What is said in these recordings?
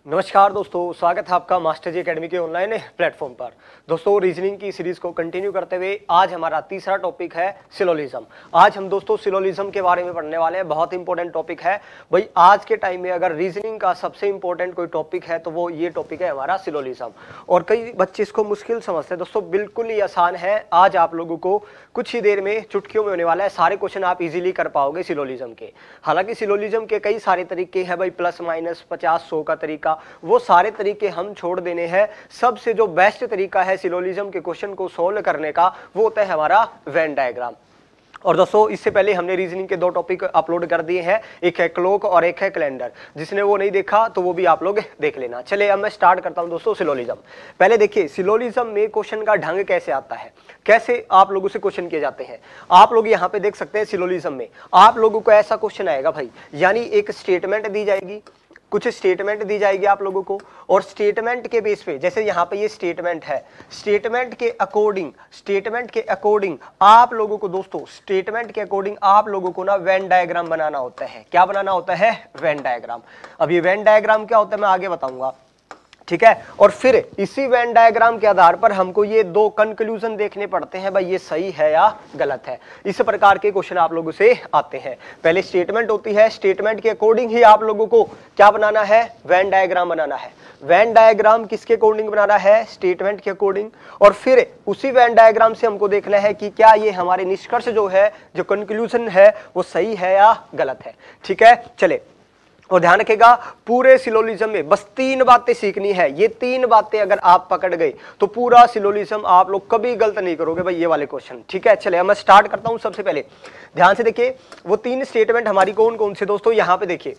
नमस्कार दोस्तों, स्वागत है आपका मास्टर जी अकेडमी के ऑनलाइन प्लेटफॉर्म पर। दोस्तों रीजनिंग की सीरीज को कंटिन्यू करते हुए आज हमारा तीसरा टॉपिक है सिलोलिज्म। आज हम दोस्तों सिलोलिज्म के बारे में पढ़ने वाले हैं। बहुत इंपॉर्टेंट टॉपिक है भाई। आज के टाइम में अगर रीजनिंग का सबसे इंपॉर्टेंट कोई टॉपिक है तो वो ये टॉपिक है हमारा सिलोलिज्म। और कई बच्चे इसको मुश्किल समझते हैं दोस्तों, बिल्कुल ही आसान है। आज आप लोगों को कुछ ही देर में चुटकियों में होने वाला है। सारे क्वेश्चन आप इजीली कर पाओगे सिलोलिज्म के। हालांकि सिलोलिज्म के कई सारे तरीके हैं भाई, प्लस माइनस 50-100 का तरीका, वो सारे तरीके हम छोड़ देने हैं। सबसे जो बेस्ट तरीका है सिलोलिज्म के क्वेश्चन को सोल्व करने का वो होता है हमारा वेन डायग्राम। और दोस्तों इससे पहले हमने रीजनिंग के 2 टॉपिक अपलोड कर दिए हैं, एक है क्लॉक और एक है कैलेंडर। जिसने वो नहीं देखा तो वो भी आप लोग देख लेना। चलिए अब मैं स्टार्ट करता हूं दोस्तों सिलोलिज्म। पहले देखिए सिलोलिज्म में क्वेश्चन का ढंग कैसे आता है, कैसे आप लोगों से क्वेश्चन किए जाते हैं। आप लोग यहाँ पे देख सकते हैं सिलोलिज्म में आप लोगों को ऐसा क्वेश्चन आएगा भाई, यानी एक स्टेटमेंट दी जाएगी, कुछ स्टेटमेंट दी जाएगी आप लोगों को, और स्टेटमेंट के बेस पे, जैसे यहाँ पे ये स्टेटमेंट है, स्टेटमेंट के अकॉर्डिंग आप लोगों को दोस्तों, स्टेटमेंट के अकॉर्डिंग आप लोगों को ना वेन डायग्राम बनाना होता है। क्या बनाना होता है? Venn diagram. अब ये वेन डायग्राम क्या होता है मैं आगे बताऊंगा, ठीक है। और फिर इसी वेन डायग्राम के आधार पर हमको ये 2 कंक्लूजन देखने पड़ते हैं भाई, ये सही है या गलत है। इस प्रकार के क्वेश्चन आप लोगों से आते हैं। पहले स्टेटमेंट होती है, स्टेटमेंट के अकॉर्डिंग ही आप लोगों को क्या बनाना है? वेन डायग्राम बनाना है। वेन डायग्राम किसके अकॉर्डिंग बनाना है? स्टेटमेंट के अकॉर्डिंग। और फिर उसी वेन डायग्राम से हमको देखना है कि क्या ये हमारे निष्कर्ष जो है, जो कंक्लूजन है, वो सही है या गलत है, ठीक है। चले, और ध्यान रखेगा पूरे सिलोलिज्म में बस 3 बातें सीखनी है। ये 3 बातें अगर आप पकड़ गए तो पूरा सिलोलिज्म आप लोग कभी गलत नहीं करोगे भाई, ये वाले क्वेश्चन, ठीक है। चले मैं स्टार्ट करता हूं। सबसे पहले ध्यान से देखिए वो 3 स्टेटमेंट हमारी कौन कौन से दोस्तों, यहां पे देखिए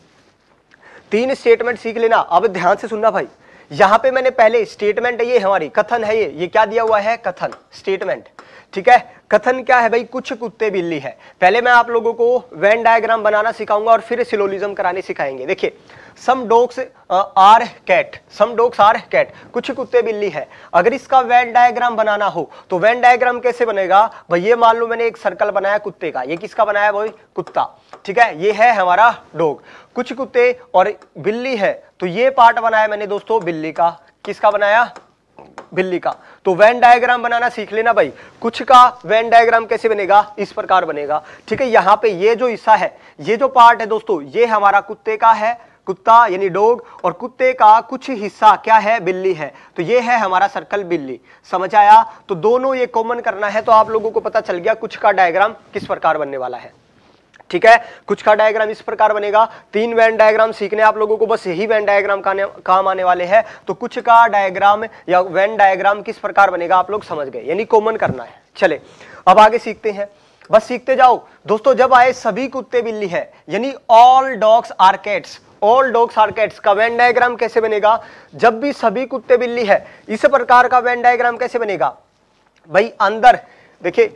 3 स्टेटमेंट सीख लेना। अब ध्यान से सुनना भाई, यहां पे मैंने पहले स्टेटमेंट है, ये हमारी कथन है, ये क्या दिया हुआ है? कथन, स्टेटमेंट, ठीक है। कथन क्या है भाई? कुछ कुत्ते बिल्ली है। पहले मैं आप लोगों को वेन डायग्राम बनाना सिखाऊंगा और फिर सिलोलिज्म कराने सिखाएंगे। देखिए some dogs are cat, some dogs are cat, कुछ कुत्ते बिल्ली है। अगर इसका वेन डायग्राम बनाना हो तो वेन डायग्राम कैसे बनेगा भाई? ये मान लो मैंने एक सर्कल बनाया कुत्ते का, ये किसका बनाया भाई? कुत्ता, ठीक है। ये है हमारा डॉग, कुछ कुत्ते और बिल्ली है, तो ये पार्ट बनाया मैंने दोस्तों बिल्ली का। किसका बनाया? बिल्ली का। तो वेन डायग्राम बनाना सीख लेना भाई। कुछ का वेन डायग्राम कैसे बनेगा? इस प्रकार बनेगा, ठीक है। यहाँ पे ये जो हिस्सा है, ये जो पार्ट है दोस्तों, ये हमारा कुत्ते का है, कुत्ता यानी डॉग, और कुत्ते का कुछ हिस्सा क्या है? बिल्ली है। तो ये है हमारा सर्कल बिल्ली। समझ आया? तो दोनों ये कॉमन करना है, तो आप लोगों को पता चल गया कुछ का डायग्राम किस प्रकार बनने वाला है, ठीक है। कुछ का डायग्राम इस प्रकार बनेगा। 3 वेन डायग्राम सीखने आप लोगों को, बस यही वेन डायग्राम काम आने वाले हैं। तो कुछ का डायग्राम या वेन डायग्राम किस प्रकार बनेगा आप लोग समझ गए, यानी कॉमन करना है। चले अब आगे सीखते हैं, बस सीखते जाओ दोस्तों। जब आए सभी कुत्ते बिल्ली है, यानी all dogs are cats, all dogs are cats का वेन डायग्राम कैसे बनेगा? जब भी सभी कुत्ते बिल्ली है, इस प्रकार का वेन डायग्राम कैसे बनेगा भाई? अंदर देखिए,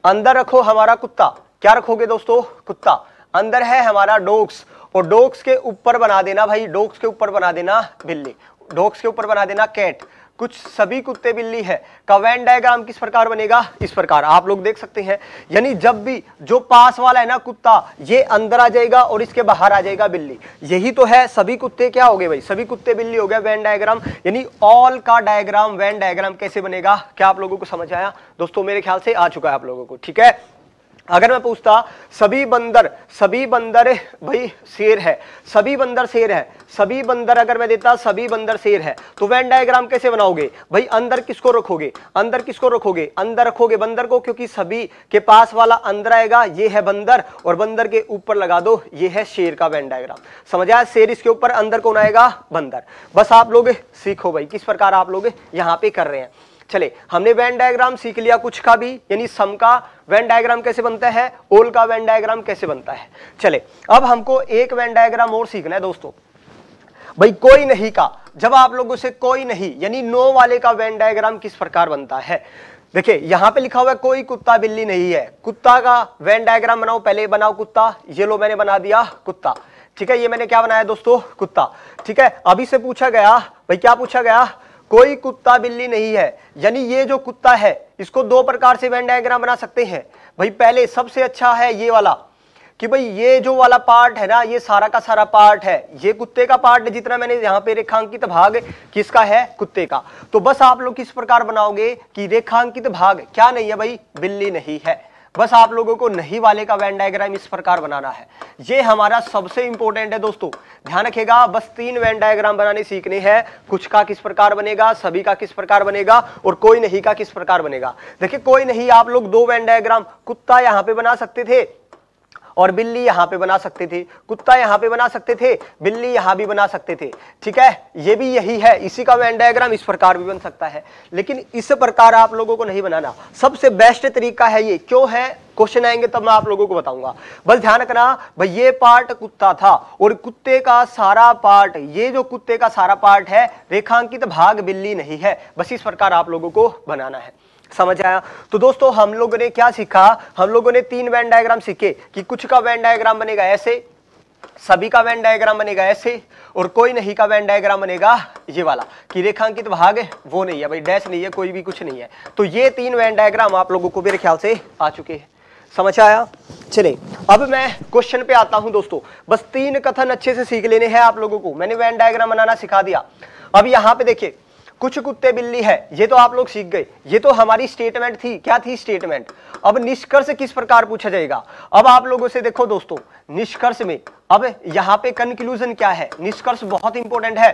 अंदर रखो हमारा कुत्ता, क्या रखोगे दोस्तों? कुत्ता। अंदर है हमारा डॉग्स, और डॉग्स के ऊपर बना देना भाई, डॉग्स के ऊपर बना देना बिल्ली, डॉग्स के ऊपर बना देना कैट। कुछ सभी कुत्ते बिल्ली है का वेन डायग्राम किस प्रकार बनेगा? इस प्रकार आप लोग देख सकते हैं। यानी जब भी जो पास वाला है ना कुत्ता, ये अंदर आ जाएगा और इसके बाहर आ जाएगा बिल्ली। यही तो है सभी कुत्ते क्या हो गए भाई? सभी कुत्ते बिल्ली हो गया वेन डायग्राम। यानी ऑल का डायग्राम, वेन डायग्राम कैसे बनेगा? क्या आप लोगों को समझ आया दोस्तों? मेरे ख्याल से आ चुका है आप लोगों को, ठीक है। अगर मैं पूछता सभी बंदर भाई शेर है, सभी बंदर शेर है, सभी बंदर अगर मैं देता सभी बंदर शेर है, तो वेन डायग्राम कैसे बनाओगे भाई? अंदर किसको रखोगे? अंदर किसको रखोगे? अंदर रखोगे बंदर को, क्योंकि सभी के पास वाला अंदर आएगा, ये है बंदर, और बंदर के ऊपर लगा दो, ये है शेर का वेन डायग्राम। समझ आया? शेर इसके ऊपर, अंदर कौन आएगा? बंदर। बस आप लोग सीखो भाई किस प्रकार आप लोग यहाँ पे कर रहे हैं। चले हमने वेन डायग्राम सीख लिया कुछ का भी, यानी सम का वेन डायग्राम कैसे बनता है, ऑल का वेन डायग्राम कैसे बनता है। चले अब हमको एक वेन डायग्राम और सीखना है दोस्तों भाई, कोई नहीं का। जब आप लोगों से कोई नहीं यानी नो वाले का वेन डायग्राम किस प्रकार बनता है। देखिए यहां पे लिखा हुआ है कोई कुत्ता बिल्ली नहीं है, कुत्ता का वेन डायग्राम बनाओ। पहले बनाओ कुत्ता, ये लो मैंने बना दिया कुत्ता, ठीक है। ये मैंने क्या बनाया दोस्तों? कुत्ता, ठीक है। अभी से पूछा गया भाई, क्या पूछा गया? कोई कुत्ता बिल्ली नहीं है, यानी ये जो कुत्ता है इसको 2 प्रकार से वेन डायग्राम बना सकते हैं भाई। पहले सबसे अच्छा है ये वाला, कि भाई ये जो वाला पार्ट है ना, ये सारा का सारा पार्ट है, ये कुत्ते का पार्ट है, जितना मैंने यहाँ पे रेखांकित भाग किसका है, कुत्ते का। तो बस आप लोग किस प्रकार बनाओगे कि रेखांकित भाग क्या नहीं है भाई, बिल्ली नहीं है। बस आप लोगों को नहीं वाले का वेन डायग्राम इस प्रकार बनाना है। ये हमारा सबसे इंपॉर्टेंट है दोस्तों, ध्यान रखिएगा। बस 3 वेन डायग्राम बनाने सीखने हैं। कुछ का किस प्रकार बनेगा, सभी का किस प्रकार बनेगा, और कोई नहीं का किस प्रकार बनेगा। देखिए कोई नहीं आप लोग 2 वेन डायग्राम, कुत्ता यहां पे बना सकते थे और बिल्ली यहां पे बना सकते थे, कुत्ता यहां पे बना सकते थे, बिल्ली यहां भी बना सकते थे, ठीक है। ये भी यही है, इसी का वेन डायग्राम इस प्रकार भी बन सकता है, लेकिन इस प्रकार आप लोगों को नहीं बनाना। सबसे बेस्ट तरीका है ये। क्यों है, क्वेश्चन आएंगे तब मैं आप लोगों को बताऊंगा। बस ध्यान रखना भाई, ये पार्ट कुत्ता था और कुत्ते का सारा पार्ट, ये जो कुत्ते का सारा पार्ट है, रेखांकित भाग बिल्ली नहीं है। बस इस प्रकार आप लोगों को बनाना है। समझ आया? तो दोस्तों हम लोगों ने क्या सीखा, हम लोगों ने 3 वेन डायग्राम सीखे कि कुछ का वेन डायग्राम बनेगा ऐसे, सभी का वेन डायग्राम बनेगा ऐसे, और कोई नहीं का वेन डायग्राम बनेगा ये वाला कि रेखांकित भाग है वो नहीं है भाई, डैश नहीं है, कोई भी कुछ नहीं है। तो ये 3 वेन डायग्राम आप लोगों को मेरे ख्याल से आ चुके हैं। समझ आया? चलिए अब मैं क्वेश्चन पे आता हूं दोस्तों। बस 3 कथन अच्छे से सीख लेने हैं आप लोगों को। मैंने वेन डायग्राम बनाना सिखा दिया। अब यहां पे देखिए, कुछ कुत्ते बिल्ली है, ये तो आप लोग सीख गए। ये तो हमारी स्टेटमेंट थी। क्या थी स्टेटमेंट? अब निष्कर्ष किस प्रकार पूछा जाएगा। अब आप लोगों से देखो दोस्तों, निष्कर्ष में अब यहां पे कंक्लूजन क्या है, निष्कर्ष बहुत इंपॉर्टेंट है।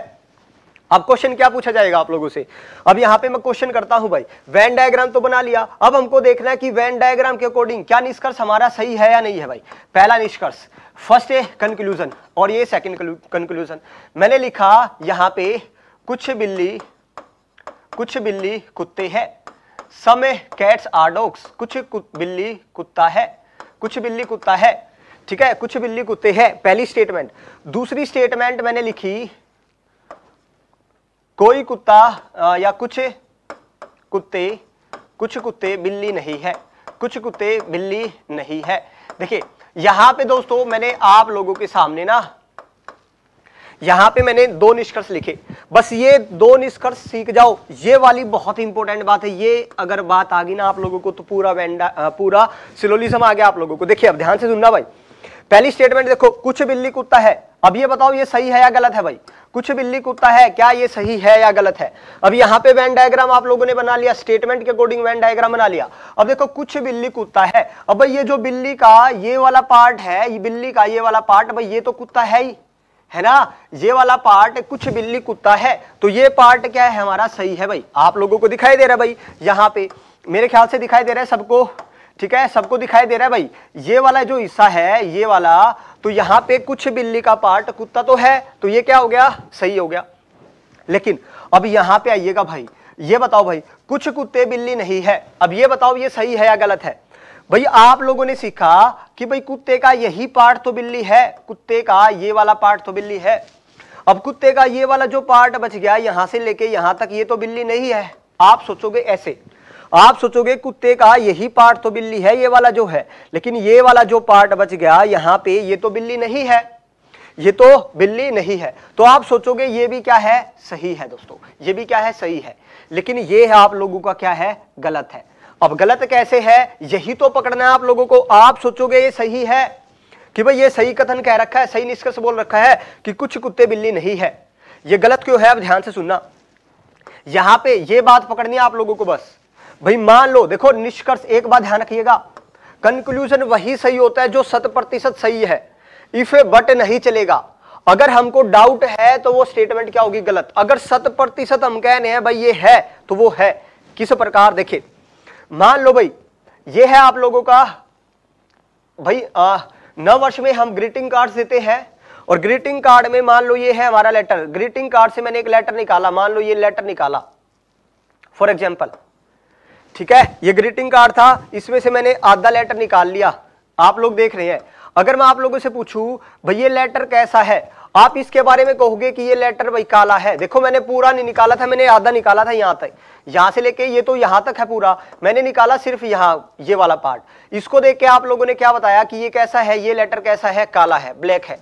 अब क्वेश्चन क्या पूछा जाएगा आप लोगों से। अब यहां पे मैं क्वेश्चन करता हूं भाई, वेन डायग्राम तो बना लिया, अब हमको देखना है कि वेन डायग्राम के अकॉर्डिंग क्या निष्कर्ष हमारा सही है या नहीं है भाई। पहला निष्कर्ष, फर्स्ट है कंक्लूजन, और ये सेकंड कंक्लूजन। मैंने लिखा यहां पे कुछ बिल्ली कुत्ते हैं, सम कैट्स आर डॉग्स, कुछ बिल्ली कुत्ता है, कुछ बिल्ली कुत्ता है, ठीक है, कुछ बिल्ली कुत्ते हैं, पहली स्टेटमेंट। दूसरी स्टेटमेंट मैंने लिखी, कोई कुत्ता या कुछ कुत्ते बिल्ली नहीं है, कुछ कुत्ते बिल्ली नहीं है। देखिए यहां पे दोस्तों मैंने आप लोगों के सामने ना, यहां पे मैंने 2 निष्कर्ष लिखे। बस ये 2 निष्कर्ष सीख जाओ, ये वाली बहुत इंपॉर्टेंट बात है। ये अगर बात आ गई ना आप लोगों को तो पूरा सिलोलिज्म आ गया आप लोगों को। देखिए अब ध्यान से सुनना भाई। पहली स्टेटमेंट देखो, कुछ बिल्ली कुत्ता है। अब ये बताओ ये सही है या गलत है भाई। कुछ बिल्ली कुत्ता है, क्या ये सही है या गलत है। अब यहाँ पे वेन डायग्राम आप लोगों ने बना लिया, स्टेटमेंट के अकॉर्डिंग वेन डायग्राम बना लिया। अब देखो कुछ बिल्ली कुत्ता है, अब भाई ये जो बिल्ली का ये वाला पार्ट है, ये बिल्ली का ये वाला पार्ट, भाई ये तो कुत्ता है ही, है ना। ये वाला पार्ट कुछ बिल्ली कुत्ता है, तो ये पार्ट क्या है हमारा, सही है भाई। आप लोगों को दिखाई दे रहा है भाई, यहाँ पे मेरे ख्याल से दिखाई दे रहा है सबको, ठीक है, सबको दिखाई दे रहा है भाई। ये वाला जो हिस्सा है ये वाला, तो यहाँ पे कुछ बिल्ली का पार्ट कुत्ता तो है, तो ये क्या हो गया, सही हो गया। लेकिन अब यहाँ पे आइएगा भाई, ये बताओ भाई, कुछ कुत्ते बिल्ली नहीं है। अब ये बताओ ये सही है या गलत है भाई। आप लोगों ने सीखा कि भाई कुत्ते का यही पार्ट तो बिल्ली है, कुत्ते का ये वाला पार्ट तो बिल्ली है। अब कुत्ते का ये वाला जो पार्ट बच गया यहां से लेके यहां तक, ये तो बिल्ली नहीं है। आप सोचोगे ऐसे, आप सोचोगे कुत्ते का यही पार्ट तो बिल्ली है, ये वाला जो है, लेकिन ये वाला जो पार्ट बच गया यहां पे, ये तो बिल्ली नहीं है, ये तो बिल्ली नहीं है। तो आप सोचोगे ये भी क्या है, सही है दोस्तों, ये भी क्या है, सही है। लेकिन ये है आप लोगों का क्या है, गलत है। अब गलत कैसे है, यही तो पकड़ना है आप लोगों को। आप सोचोगे ये सही है कि भाई ये सही कथन कह रखा है, सही निष्कर्ष बोल रखा है कि कुछ कुत्ते बिल्ली नहीं है, ये गलत क्यों है। अब ध्यान से सुनना, यहां पे ये बात पकड़नी है आप लोगों को। बस भाई मान लो, देखो निष्कर्ष, एक बात ध्यान रखिएगा, कंक्लूजन वही सही होता है जो 100% सही है। इफ बट नहीं चलेगा। अगर हमको डाउट है तो वो स्टेटमेंट क्या होगी, गलत। अगर 100% हम कह रहे हैं भाई ये है, तो वो है। किस प्रकार, देखिए मान लो भाई ये है आप लोगों का भाई नव वर्ष में हम ग्रीटिंग कार्ड देते हैं, और ग्रीटिंग कार्ड में मान लो ये है हमारा लेटर। ग्रीटिंग कार्ड से मैंने एक लेटर निकाला, मान लो ये लेटर निकाला फॉर एग्जांपल, ठीक है, ये ग्रीटिंग कार्ड था, इसमें से मैंने आधा लेटर निकाल लिया। आप लोग देख रहे हैं, अगर मैं आप लोगों से पूछूं भाई ये लेटर कैसा है, आप इसके बारे में कहोगे कि ये लेटर भाई काला है। देखो मैंने पूरा नहीं निकाला था, मैंने आधा निकाला था यहां तक, यहां से लेके ये तो यहां तक है पूरा, मैंने निकाला सिर्फ यहां ये वाला पार्ट। इसको देख के आप लोगों ने क्या बताया कि ये कैसा है, ये लेटर कैसा है, काला है, ब्लैक है।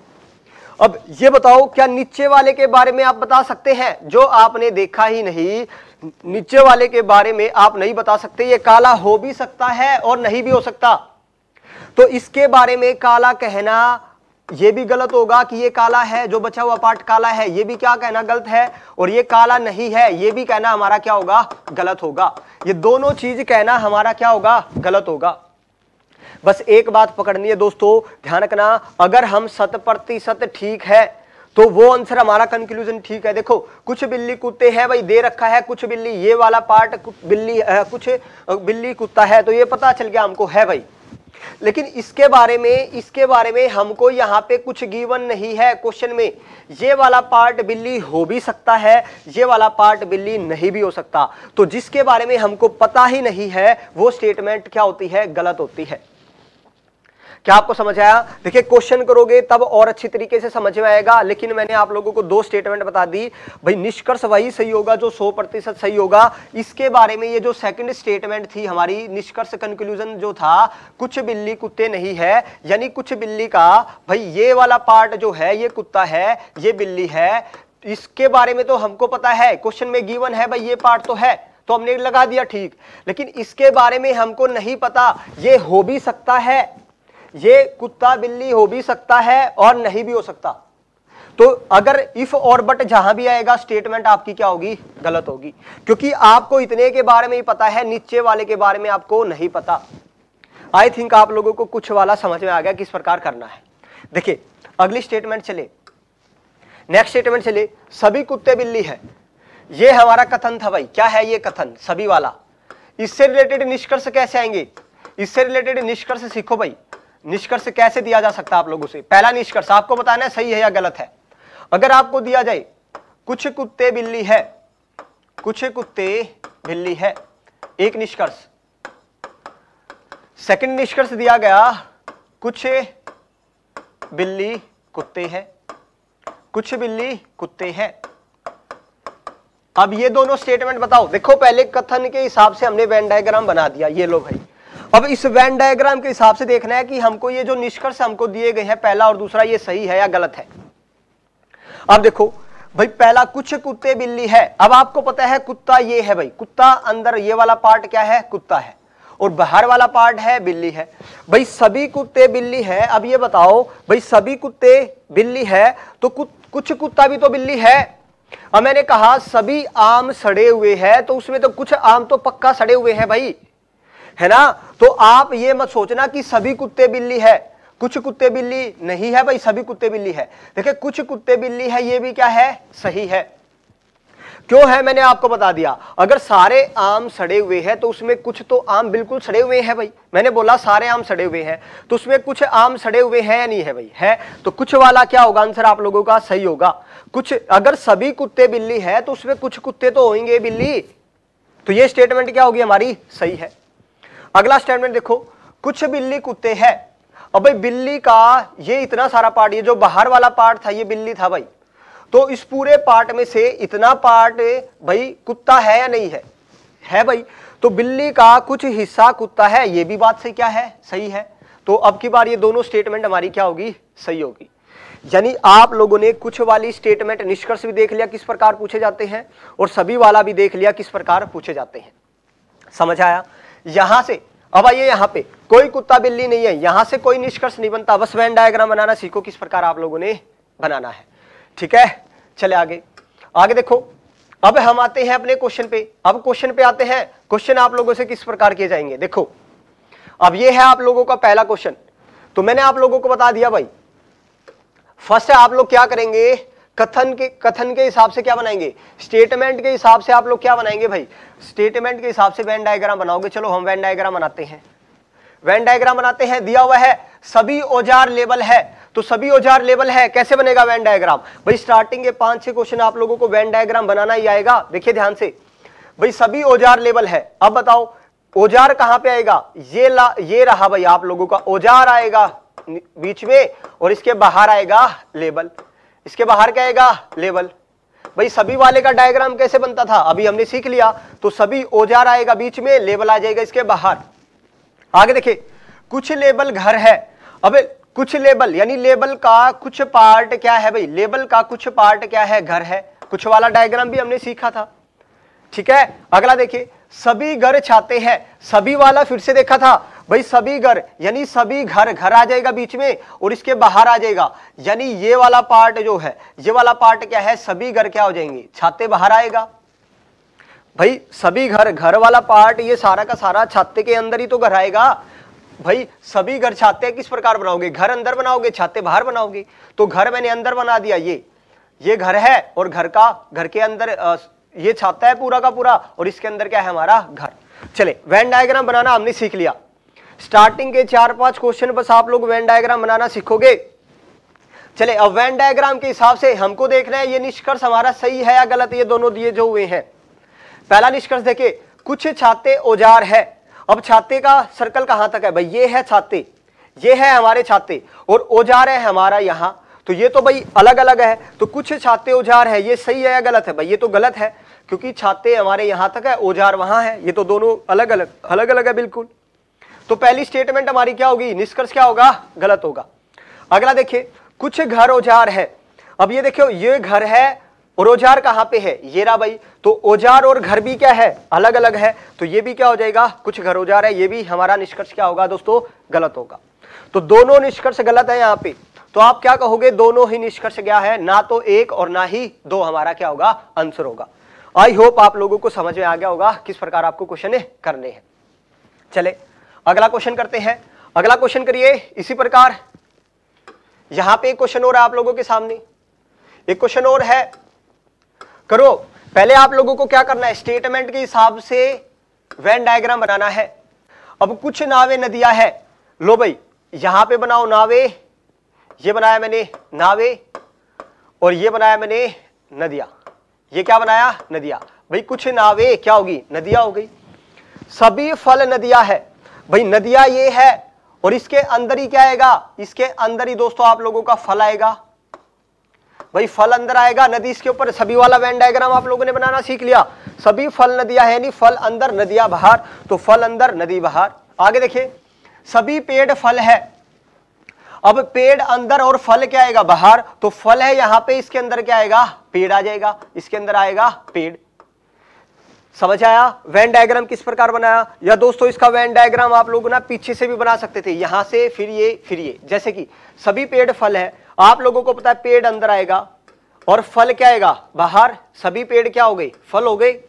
अब ये बताओ क्या नीचे वाले के बारे में आप बता सकते हैं, जो आपने देखा ही नहीं, नीचे वाले के बारे में आप नहीं बता सकते। ये काला हो भी सकता है और नहीं भी हो सकता। तो इसके बारे में काला कहना ये भी गलत होगा कि ये काला है, जो बचा हुआ पार्ट काला है, ये भी क्या कहना गलत है, और ये काला नहीं है ये भी कहना हमारा क्या होगा, गलत होगा। ये दोनों चीज कहना हमारा क्या होगा, गलत होगा। बस एक बात पकड़नी है दोस्तों, ध्यान रखना, अगर हम 100% ठीक है तो वो आंसर हमारा कंक्लूजन ठीक है। देखो कुछ बिल्ली कुत्ते हैं भाई, दे रखा है कुछ बिल्ली, ये वाला पार्ट बिल्ली कुछ बिल्ली कुत्ता है, तो ये पता चल गया हमको है भाई। लेकिन इसके बारे में हमको यहाँ पे कुछ गिवन नहीं है क्वेश्चन में। ये वाला पार्ट बिल्ली हो भी सकता है, ये वाला पार्ट बिल्ली नहीं भी हो सकता। तो जिसके बारे में हमको पता ही नहीं है वो स्टेटमेंट क्या होती है, गलत होती है। क्या आपको समझ आया? देखिए क्वेश्चन करोगे तब और अच्छी तरीके से समझ में आएगा, लेकिन मैंने आप लोगों को 2 स्टेटमेंट बता दी भाई। निष्कर्ष वही सही होगा जो 100% सही होगा। इसके बारे में ये जो सेकंड स्टेटमेंट थी हमारी, निष्कर्ष कंक्लूजन जो था, कुछ बिल्ली कुत्ते नहीं है, यानी कुछ बिल्ली का भाई ये वाला पार्ट जो है ये कुत्ता है, ये बिल्ली है, इसके बारे में तो हमको पता है, क्वेश्चन में गिवन है भाई ये पार्ट तो है, तो हमने लगा दिया ठीक। लेकिन इसके बारे में हमको नहीं पता, ये हो भी सकता है, ये कुत्ता बिल्ली हो भी सकता है और नहीं भी हो सकता। तो अगर इफ और बट जहां भी आएगा स्टेटमेंट आपकी क्या होगी, गलत होगी, क्योंकि आपको इतने के बारे में ही पता है, नीचे वाले के बारे में आपको नहीं पता। आई थिंक आप लोगों को कुछ वाला समझ में आ गया किस प्रकार करना है। देखिए अगली स्टेटमेंट चले, नेक्स्ट स्टेटमेंट चले, सभी कुत्ते बिल्ली है। ये हमारा कथन था भाई, क्या है ये कथन, सभी वाला। इससे रिलेटेड निष्कर्ष कैसे आएंगे, इससे रिलेटेड निष्कर्ष सीखो भाई। निष्कर्ष कैसे दिया जा सकता है आप लोगों से? पहला निष्कर्ष आपको बताना है सही है या गलत है। अगर आपको दिया जाए कुछ कुत्ते बिल्ली है, कुछ कुत्ते बिल्ली है, एक निष्कर्ष। सेकंड निष्कर्ष दिया गया कुछ बिल्ली कुत्ते हैं, कुछ बिल्ली कुत्ते हैं। अब ये दोनों स्टेटमेंट बताओ। देखो पहले कथन के हिसाब से हमने वेन डायग्राम बना दिया, ये लो भाई। अब इस वेन डायग्राम के हिसाब से देखना है कि हमको ये जो निष्कर्ष हमको दिए गए हैं, पहला और दूसरा, ये सही है या गलत है। अब देखो भाई, पहला कुछ कुत्ते बिल्ली है। अब आपको पता है कुत्ता ये है भाई, कुत्ता अंदर ये वाला पार्ट क्या है, कुत्ता है, और बाहर वाला पार्ट है बिल्ली है। भाई सभी कुत्ते बिल्ली है। अब ये बताओ भाई सभी कुत्ते बिल्ली है तो कुछ कुत्ता भी तो बिल्ली है। अब मैंने कहा सभी आम सड़े हुए हैं, तो उसमें तो कुछ आम तो पक्का सड़े हुए हैं भाई, है ना। तो आप ये मत सोचना कि सभी कुत्ते बिल्ली है, कुछ कुत्ते बिल्ली नहीं है भाई, सभी कुत्ते बिल्ली है। देखिए कुछ कुत्ते बिल्ली है, ये भी क्या है, सही है। क्यों है मैंने आपको बता दिया। अगर सारे आम सड़े हुए हैं तो उसमें कुछ तो आम बिल्कुल सड़े हुए हैं भाई। मैंने बोला सारे आम सड़े हुए हैं, तो उसमें कुछ आम सड़े हुए हैं या नहीं है भाई, है। तो कुछ वाला क्या होगा आंसर आप लोगों का, सही होगा। कुछ, अगर सभी कुत्ते बिल्ली है तो उसमें कुछ कुत्ते तो होंगे बिल्ली, तो ये स्टेटमेंट क्या होगी हमारी, सही है। अगला स्टेटमेंट देखो, कुछ बिल्ली कुत्ते हैं। अब भाई बिल्ली का ये इतना सारा पार्ट, ये जो बाहर वाला पार्ट था ये बिल्ली था भाई, तो इस पूरे पार्ट में से इतना पार्ट भाई कुत्ता है या नहीं है, है भाई। तो बिल्ली का कुछ हिस्सा कुत्ता है, ये भी बात सही क्या है, सही है। तो अब की बार ये दोनों स्टेटमेंट हमारी क्या होगी, सही होगी। यानी आप लोगों ने कुछ वाली स्टेटमेंट निष्कर्ष भी देख लिया किस प्रकार पूछे जाते हैं, और सभी वाला भी देख लिया किस प्रकार पूछे जाते हैं। समझ आया। यहां से अब आइए, यहां पे कोई कुत्ता बिल्ली नहीं है, यहां से कोई निष्कर्ष नहीं बनता। बस वेन डायग्राम बनाना सीखो किस प्रकार आप लोगों ने बनाना है, ठीक है। चले आगे, आगे देखो। अब हम आते हैं अपने क्वेश्चन पे। अब क्वेश्चन पे आते हैं, क्वेश्चन आप लोगों से किस प्रकार किए जाएंगे। देखो अब ये है आप लोगों का पहला क्वेश्चन। तो मैंने आप लोगों को बता दिया भाई, फर्स्ट आप लोग क्या करेंगे, कथन के हिसाब से क्या बनाएंगे, स्टेटमेंट के हिसाब से आप लोग क्या बनाएंगे भाई, स्टेटमेंट के हिसाब से वेन डायग्राम बनाओगे। चलो हम वेन डायग्राम बनाते हैं। वेन डायग्राम बनाते हैं, दिया हुआ है सभी औजार लेबल है, तो सभी औजार लेबल है, कैसे बनेगा वेन डायग्राम भाई। स्टार्टिंग के 5-6 क्वेश्चन आप लोगों को वेन डायग्राम बनाना ही आएगा। देखिए ध्यान से भाई, सभी औजार लेबल है। अब बताओ औजार कहां पे आएगा, ये रहा भाई आप लोगों का औजार आएगा बीच में, और इसके बाहर आएगा लेबल। इसके बाहर क्या आएगा, लेबल। भाई सभी वाले का डायग्राम कैसे बनता था अभी हमने सीख लिया। तो सभी औजार आएगा बीच में, लेबल आ जाएगा इसके बाहर। आगे देखिए, कुछ लेबल घर है। अब कुछ लेबल यानी लेबल का कुछ पार्ट क्या है भाई, लेबल का कुछ पार्ट क्या है, घर है। कुछ वाला डायग्राम भी हमने सीखा था, ठीक है। अगला देखिए, सभी घर छाते हैं। सभी वाला फिर से देखा था भाई सभी घर यानी सभी घर, घर आ जाएगा बीच में और इसके बाहर आ जाएगा, यानी ये वाला पार्ट जो है, ये वाला पार्ट क्या है, सभी घर क्या हो जाएंगे, छाते बाहर आएगा। भाई सभी घर, घर वाला पार्ट ये सारा का सारा छाते के अंदर ही तो घर आएगा। भाई सभी घर छाते किस प्रकार बनाओगे, घर अंदर बनाओगे, छाते बाहर बनाओगे। तो घर मैंने अंदर बना दिया, ये घर है और घर के अंदर ये छाता है पूरा का पूरा और इसके अंदर क्या है हमारा घर। चले वेन डायग्राम बनाना हमने सीख लिया। स्टार्टिंग के 4-5 क्वेश्चन बस आप लोग वेन डायग्राम बनाना सीखोगे। चले अब वेन डायग्राम के हिसाब से हमको देखना है ये निष्कर्ष हमारा सही है या गलत, ये दोनों दिए जो हुए हैं। पहला निष्कर्ष देखिए, कुछ छाते औजार है। अब छाते का सर्कल कहां तक है भाई, ये है छाते, ये है हमारे छाते और औजार है हमारा यहां, तो ये तो भाई अलग अलग है। तो कुछ छाते औजार है, ये सही है या गलत है भाई, ये तो गलत है क्योंकि छाते हमारे यहां तक है, औजार वहां है, ये तो दोनों अलग अलग है बिल्कुल। तो पहली स्टेटमेंट हमारी क्या होगी, निष्कर्ष क्या होगा, गलत होगा। अगला देखिए, कुछ घर औजार है। अब ये देखियो ये घर है और औजार कहां पे है, ये रहा भाई। तो औजार और घर भी क्या है, अलग अलग है, तो ये भी क्या हो जाएगा, कुछ घर औजार है, ये भी हमारा निष्कर्ष क्या होगा दोस्तों, गलत होगा। तो दोनों निष्कर्ष गलत है यहाँ पे। तो आप क्या कहोगे, दोनों ही निष्कर्ष क्या है, ना तो एक और ना ही दो हमारा क्या होगा, आंसर होगा। आई होप आप लोगों को समझ में आ गया होगा किस प्रकार आपको क्वेश्चन करने हैं। चले अगला क्वेश्चन करते हैं। अगला क्वेश्चन करिए इसी प्रकार। यहां पे एक क्वेश्चन और है आप लोगों के सामने, एक क्वेश्चन और है, करो। पहले आप लोगों को क्या करना है, स्टेटमेंट के हिसाब से वेन डायग्राम बनाना है। अब कुछ नावे नदियां है, लो भाई यहां पे बनाओ नावे, ये बनाया मैंने नावे और ये बनाया मैंने नदियां, ये क्या बनाया, नदियां। भाई कुछ नावे क्या होगी, नदियां हो गई। सभी फल नदियां है, भाई नदियां ये है और इसके अंदर ही क्या आएगा, इसके अंदर ही दोस्तों आप लोगों का फल आएगा। भाई फल अंदर आएगा, नदी इसके ऊपर, सभी वाला वेन डायग्राम आप लोगों ने बनाना सीख लिया। सभी फल नदियां है, नहीं फल अंदर नदियां बाहर, तो फल अंदर नदी बाहर। आगे देखिए, सभी पेड़ फल है। अब पेड़ अंदर और फल क्या आएगा, बाहर, तो फल है यहां पे, इसके अंदर क्या आएगा, पेड़ आ जाएगा, इसके अंदर आएगा पेड़। समझ आया वेन डायग्राम किस प्रकार बनाया। या दोस्तों इसका वेन डायग्राम आप लोग ना पीछे से भी बना सकते थे, यहां से फिर ये, जैसे कि सभी पेड़ फल है, आप लोगों को पता है पेड़ अंदर आएगा और फल क्या आएगा, बाहर। सभी पेड़ क्या हो गए, फल हो गए।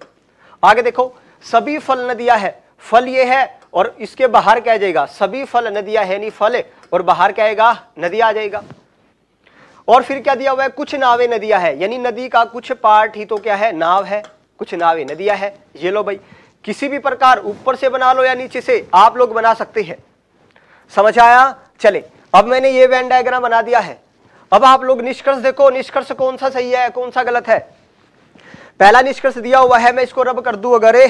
आगे देखो, सभी फल नदियां है, फल ये है और इसके बाहर क्या आ जाएगा, सभी फल नदियां है, नहीं फल है और बाहर क्या आएगा, नदी आ जाएगा। और फिर क्या दिया हुआ है, कुछ नावे नदियां है, यानी नदी का कुछ पार्ट ही तो क्या है, नाव है, कुछ नावे नदियां है। ये लो भाई, किसी भी प्रकार ऊपर से बना लो या नीचे से आप लोग बना सकते हैं। समझ आया। चले अब मैंने ये वेन डायग्राम बना दिया है। अब आप लोग निष्कर्ष देखो, निष्कर्ष कौन सा सही है कौन सा गलत है। पहला निष्कर्ष दिया हुआ है, मैं इसको रब कर दूं अगर,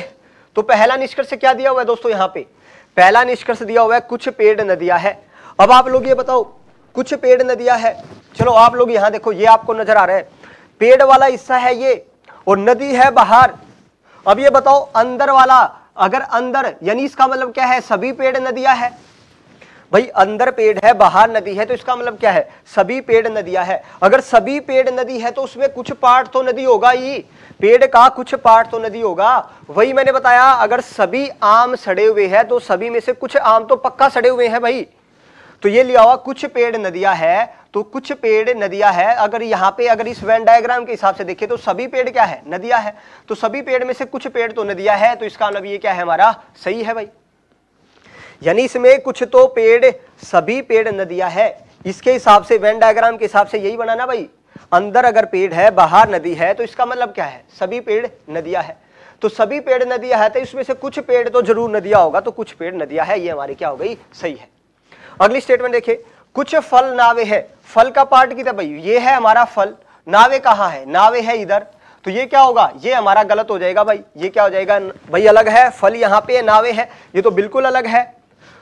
तो पहला निष्कर्ष क्या दिया हुआ है दोस्तों, यहाँ पे पहला निष्कर्ष दिया हुआ है कुछ पेड़ नदियां है। अब आप लोग ये बताओ, कुछ पेड़ नदियां है, चलो आप लोग यहाँ देखो, ये आपको नजर आ रहा है, पेड़ वाला हिस्सा है ये और नदी है बाहर। अब ये बताओ अंदर वाला, अगर अंदर यानी इसका मतलब क्या है, सभी पेड़ नदियां है। भाई अंदर पेड़ है बाहर नदी है, तो इसका मतलब क्या है, सभी पेड़ नदियां है। अगर सभी पेड़ नदी है तो उसमें कुछ पार्ट तो नदी होगा ही, पेड़ का कुछ पार्ट तो नदी होगा। वही मैंने बताया, अगर सभी आम सड़े हुए हैं तो सभी में से कुछ आम तो पक्का सड़े हुए हैं भाई। तो ये लिया हुआ कुछ पेड़ नदियां है, तो कुछ पेड़ नदियां है। अगर यहाँ पे अगर इस वेन डायग्राम के हिसाब से देखें तो सभी पेड़ क्या है, नदियां है। तो सभी पेड़ में से कुछ पेड़ तो नदियां है, तो इसका मतलब ये क्या है हमारा, सही है भाई। यानी इसमें कुछ तो पेड़, सभी पेड़ नदियां है। इसके हिसाब से वेन डायग्राम के हिसाब से यही बनाना भाई, अंदर अगर पेड़ है बाहर नदी है, तो इसका मतलब क्या है, सभी पेड़ नदियां है। तो सभी पेड़ नदियां है, तो इसमें से कुछ पेड़ तो जरूर नदियां होगा, तो कुछ पेड़ नदियां है, ये हमारी क्या हो गई, सही है। अगली स्टेटमेंट देखिए, कुछ फल नावे है। फल का पार्ट किधर भाई, ये है हमारा फल, नावे कहाँ है, नावे है इधर, तो ये क्या होगा, ये हमारा गलत हो जाएगा भाई। ये क्या हो जाएगा भाई, अलग है, फल यहाँ पे नावे है, ये तो बिल्कुल अलग है।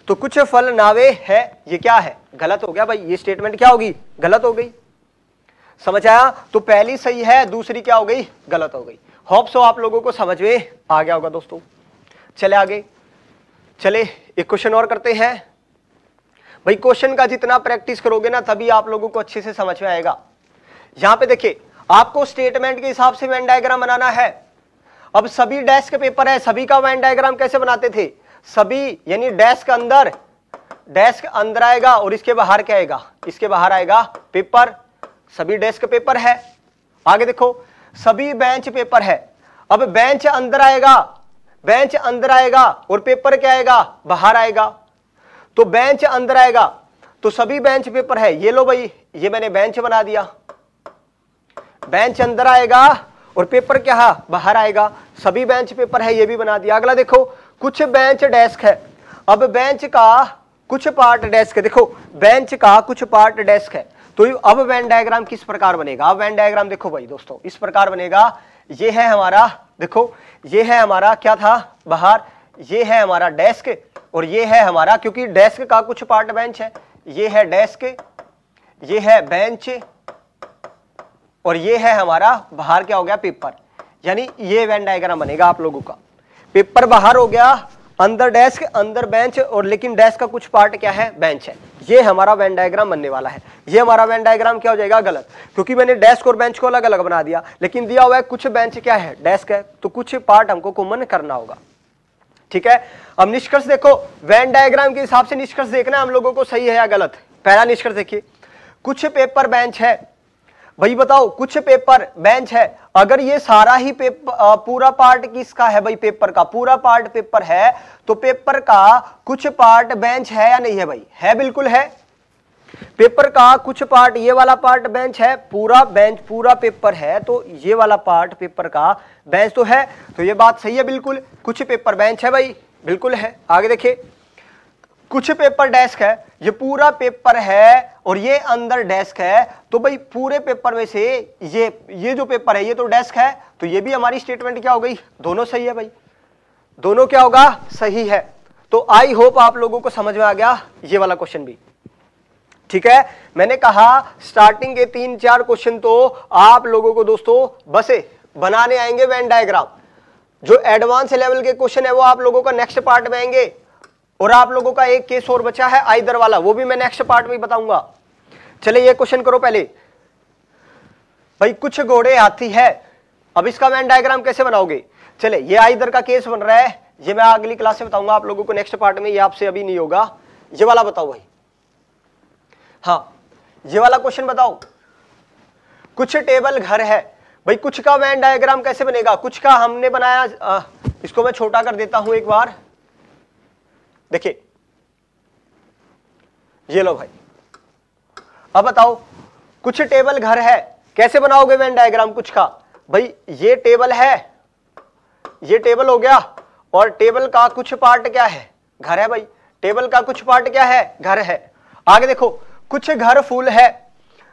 तो कुछ फल नावे है, ये क्या है, गलत हो गया भाई। ये स्टेटमेंट क्या होगी, गलत हो गई। समझ आया। तो पहली सही है, दूसरी क्या हो गई, गलत हो गई। होप सो आप लोगों को समझ में आ गया होगा दोस्तों। चले आगे, चले एक क्वेश्चन और करते हैं भाई। क्वेश्चन का जितना प्रैक्टिस करोगे ना तभी आप लोगों को अच्छे से समझ में आएगा। यहां पे देखिए, आपको स्टेटमेंट के हिसाब से वेन डायग्राम बनाना है। अब सभी डेस्क पेपर है, सभी का वेन डायग्राम कैसे बनाते थे, सभी यानी डेस्क अंदर आएगा और इसके बाहर क्या आएगा, इसके बाहर आएगा पेपर, सभी डेस्क पेपर है। आगे देखो सभी बेंच पेपर है। अब बेंच अंदर आएगा और पेपर क्या आएगा, बाहर आएगा। तो बेंच अंदर आएगा तो सभी बेंच पेपर है, ये लो भाई, ये मैंने बेंच बना दिया। बेंच अंदर आएगा और पेपर क्या बाहर आएगा, सभी बेंच पेपर है, ये भी बना दिया। अगला देखो कुछ बेंच डेस्क है। अब बेंच का कुछ पार्ट डेस्क है, देखो बेंच का कुछ पार्ट डेस्क है। तो अब वेन डायग्राम किस प्रकार बनेगा, अब वेन डायग्राम देखो भाई दोस्तों इस प्रकार बनेगा। ये है हमारा, देखो ये है हमारा क्या था बाहर, ये है हमारा डेस्क और ये है हमारा, क्योंकि डेस्क का कुछ पार्ट बेंच है, ये है डेस्क, ये है बेंच और ये है हमारा बाहर क्या हो गया पेपर। यानी ये वेन डायग्राम बनेगा आप लोगों का। पेपर बाहर हो गया, अंदर डेस्क, अंदर बेंच, और लेकिन डेस्क का कुछ पार्ट क्या है, बेंच है। ये हमारा वेन डायग्राम बनने वाला है। ये हमारा वेन डायग्राम क्या हो जाएगा, गलत, क्योंकि मैंने डेस्क और बेंच को अलग अलग बना दिया, लेकिन दिया हुआ है कुछ बेंच क्या है, डेस्क है, तो कुछ पार्ट हमको कॉमन करना होगा। ठीक है, अब निष्कर्ष देखो, वेन डायग्राम के हिसाब से निष्कर्ष देखना हम लोगों को सही है या गलत। पहला निष्कर्ष देखिए, कुछ पेपर बेंच है। भाई बताओ कुछ पेपर बेंच है, अगर ये सारा ही पेपर पूरा पार्ट किसका है भाई, पेपर का पूरा पार्ट पेपर है, तो पेपर का कुछ पार्ट बेंच है या नहीं है भाई, है, बिल्कुल है। पेपर का कुछ पार्ट, ये वाला पार्ट बेंच है, पूरा बेंच पूरा पेपर है, तो ये वाला पार्ट पेपर का बेंच तो है, तो ये बात सही है बिल्कुल, कुछ पेपर बेंच है भाई, बिल्कुल है। आगे देखिए, कुछ पेपर डेस्क है, ये पूरा पेपर है और ये अंदर डेस्क है, तो भाई पूरे पेपर में से ये जो पेपर है ये तो डेस्क है, तो ये भी हमारी स्टेटमेंट क्या हो गई, दोनों सही है भाई, दोनों क्या होगा, सही है। तो आई होप आप लोगों को समझ में आ गया ये वाला क्वेश्चन भी। ठीक है, मैंने कहा स्टार्टिंग के 3-4 क्वेश्चन तो आप लोगों को दोस्तों बसे बनाने आएंगे वेन डायग्राम। जो एडवांस लेवल के क्वेश्चन है वो आप लोगों का नेक्स्ट पार्ट में आएंगे, और आप लोगों का एक केस और बचा है आइदर वाला, वो भी मैं नेक्स्ट पार्ट में बताऊंगा। चले ये क्वेश्चन करो पहले, भाई कुछ घोड़े हाथी है, अब इसका वेन डायग्राम कैसे बनाओगे। चले ये आइदर का केस बन रहा है, ये मैं अगली क्लास में बताऊंगा आप लोगों को नेक्स्ट पार्ट में, ये आपसे अभी नहीं होगा। ये वाला बताओ भाई, हाँ ये वाला क्वेश्चन बताओ, कुछ टेबल घर है। भाई कुछ का वेन डायग्राम कैसे बनेगा, कुछ का हमने बनाया, इसको मैं छोटा कर देता हूं एक बार, देखिए ये लो भाई। अब बताओ कुछ टेबल घर है, कैसे बनाओगे वेन डायग्राम कुछ का। भाई ये टेबल है, ये टेबल हो गया, और टेबल का कुछ पार्ट क्या है, घर है भाई, टेबल का कुछ पार्ट क्या है, घर है। आगे देखो कुछ घर फूल है,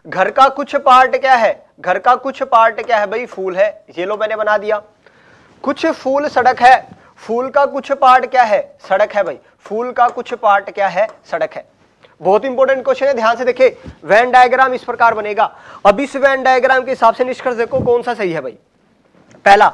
घर का कुछ पार्ट क्या है, घर का कुछ पार्ट क्या है भाई, फूल है, ये लो मैंने बना दिया। कुछ फूल सड़क है, फूल का कुछ पार्ट क्या है, सड़क है भाई, फूल का कुछ पार्ट क्या है, सड़क है। बहुत इंपॉर्टेंट क्वेश्चन है, ध्यान से देखे। वेन डायग्राम इस प्रकार बनेगा। अब इस वेन डायग्राम के हिसाब से निष्कर्ष देखो कौन सा सही है भाई। पहला,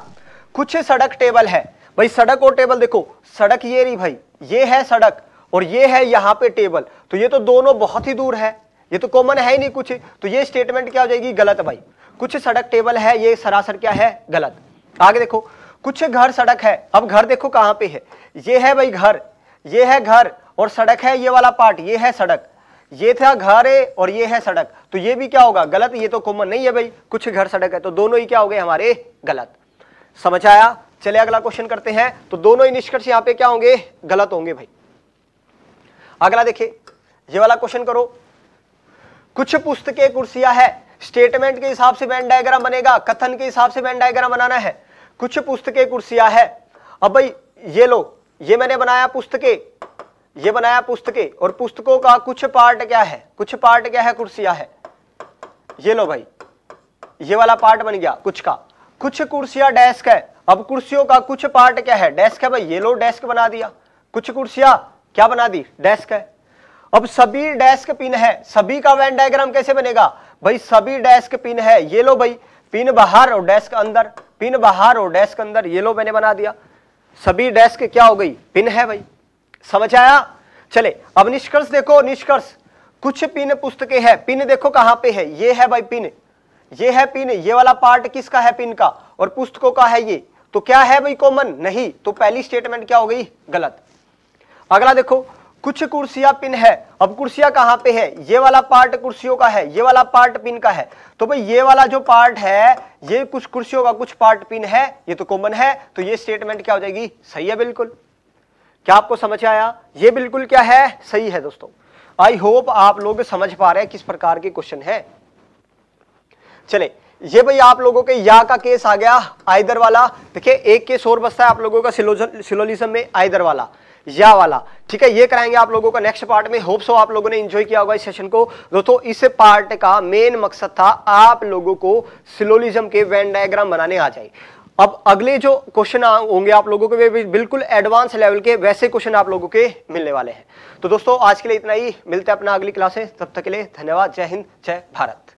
कुछ सड़क टेबल है। भाई सड़क और टेबल देखो, सड़क ये रही भाई, ये है सड़क और ये है यहाँ पे टेबल, तो ये तो दोनों बहुत ही दूर है, ये तो कॉमन है ही नहीं कुछ, तो ये स्टेटमेंट क्या हो जाएगी, गलत भाई। कुछ सड़क टेबल है, ये सरासर क्या है, गलत। आगे देखो कुछ घर सड़क है। अब घर देखो कहां पे है, ये है भाई घर, ये है घर, और सड़क है ये वाला पार्ट, ये है सड़क, ये था घर है और ये है सड़क, तो ये भी क्या होगा, गलत, ये तो कॉमन नहीं है भाई, कुछ घर सड़क है, तो दोनों ही क्या हो गए हमारे, गलत। समझ आया। चले अगला क्वेश्चन करते हैं, तो दोनों ही निष्कर्ष यहाँ पे क्या होंगे, गलत होंगे भाई। अगला देखिए, ये वाला क्वेश्चन करो, कुछ पुस्तकें कुर्सियां है। स्टेटमेंट के हिसाब से वेन डायग्राम बनेगा, कथन के हिसाब से वेन डायग्राम बनाना है। कुछ पुस्तकें कुर्सियां है। अब भाई ये लो, ये मैंने बनाया पुस्तकें, ये बनाया पुस्तकें, और पुस्तकों का कुछ पार्ट क्या है, कुछ पार्ट क्या है, कुर्सियां है। ये लो भाई, ये वाला पार्ट बन गया कुछ का। कुछ कुर्सियां डेस्क है। अब कुर्सियों का कुछ पार्ट क्या है, डेस्क है भाई, ये लो डेस्क बना दिया। कुछ कुर्सियां क्या बना दी, डेस्क है। अब सभी डेस्क पिन है। सभी का वेन डायग्राम कैसे बनेगा भाई, सभी डेस्क पिन है, ये लो भाई, पिन बाहर और डेस्क अंदर, पिन बाहर और डेस्क अंदर, ये लो मैंने बना दिया। सभी डेस्क क्या हो गई, पिन है भाई। समझ आया। चले अब निष्कर्ष देखो, निष्कर्ष कुछ पिन पुस्तकें है। पिन देखो कहां पे है, ये है भाई पिन, ये है पिन, ये वाला पार्ट किसका है, पिन का, और पुस्तकों का है ये, तो क्या है भाई, कॉमन नहीं, तो पहली स्टेटमेंट क्या हो गई, गलत। अगला देखो, कुछ कुर्सियां पिन है। अब कुर्सियां कहां पे है, ये वाला पार्ट कुर्सियों का है, ये वाला पार्ट पिन का है। तो भाई ये वाला जो पार्ट है ये कुछ कुर्सियों का, कुछ पार्ट पिन है, ये तो कॉमन है, तो ये स्टेटमेंट क्या हो जाएगी, सही है बिल्कुल। क्या आपको समझ आया, ये बिल्कुल क्या है, सही है दोस्तों। आई होप आप लोग समझ पा रहे हैं किस प्रकार के क्वेश्चन है। चले, ये भाई आप लोगों के या का केस आ गया, आइदर वाला। देखिए एक केस और बचता है आप लोगों का सिलोजिज्म में, आइदर वाला, या वाला। ठीक है, ये कराएंगे आप लोगों का नेक्स्ट पार्ट में। होप सो आप लोगों ने एंजॉय किया होगा इस सेशन को। दोस्तों इस पार्ट का मेन मकसद था आप लोगों को सिलोजिज्म के वेन डायग्राम बनाने आ जाए। अब अगले जो क्वेश्चन होंगे आप लोगों के वे बिल्कुल एडवांस लेवल के वैसे क्वेश्चन आप लोगों के मिलने वाले हैं। तो दोस्तों आज के लिए इतना ही, मिलते हैं अपना अगली क्लास में, तब तक के लिए धन्यवाद। जय हिंद, जय भारत।